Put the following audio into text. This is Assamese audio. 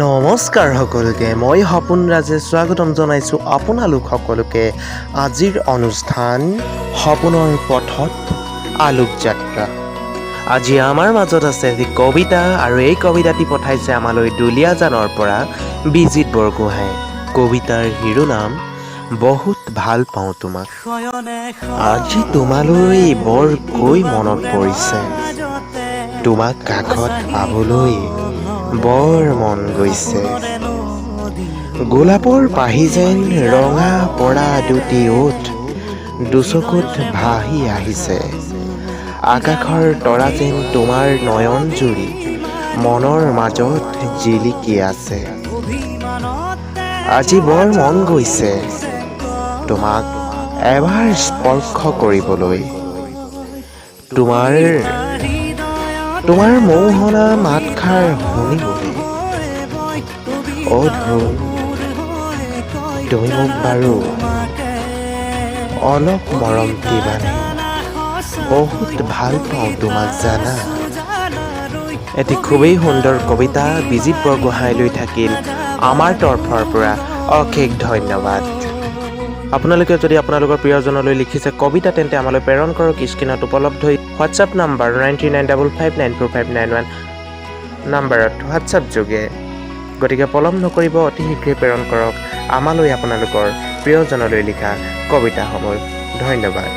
নমস্কাৰ সকলোকে মই হপুনৰাজে স্বাগতম জনাইছোঁ আপোনালোক সকলোকে আজিৰ অনুষ্ঠান সপোনৰ পথত আলোক যাত্ৰা। আজি আমাৰ মাজত আছে এটি কবিতা আৰু এই কবিতাটি পঠাইছে আমালৈ দুলীয়াজানৰ পৰা বিজিত বৰগোহাঁই। কবিতাৰ শিৰোনাম বহুত ভাল পাওঁ তোমাক। আজি তোমালৈ বৰকৈ মনত পৰিছে, তোমাক কাষত পাবলৈ বৰ মন গৈছে। গোলাপৰ পাহি যেন ৰঙা পৰা দুটি ওঠ দুচকুত ভাহি আহিছে। আকাশৰ তৰা যেন তোমাৰ নয়ন জুৰি মনৰ মাজত জিলিকি আছে। আজি বৰ মন গৈছে তোমাক এবাৰ স্পৰ্শ কৰিবলৈ, তোমাৰ মৌহনা মাতষাৰ শুনিবলৈ। ধুন, তুমি মোক বাৰু অলপ মৰম দিবানে? বহুত ভাল পাওঁ তোমাক জানা। এটি খুবেই সুন্দৰ কবিতা বিজিত বৰগোহাঁইলৈ থাকিল আমাৰ তৰফৰ পৰা অশেষ ধন্যবাদ। আপোনালোকে যদি আপোনালোকৰ প্ৰিয়জনলৈ লিখিছে কবিতা তেন্তে আমালৈ প্ৰেৰণ কৰক। স্ক্ৰীণত উপলব্ধ হোৱাটছআপ নাম্বাৰ 9955945991 নাম্বাৰত হোৱাটছআপ যোগে। গতিকে পলম নকৰিব, অতি শীঘ্ৰে প্ৰেৰণ কৰক আমালৈ আপোনালোকৰ প্ৰিয়জনলৈ লিখা কবিতাসমূহ। ধন্যবাদ।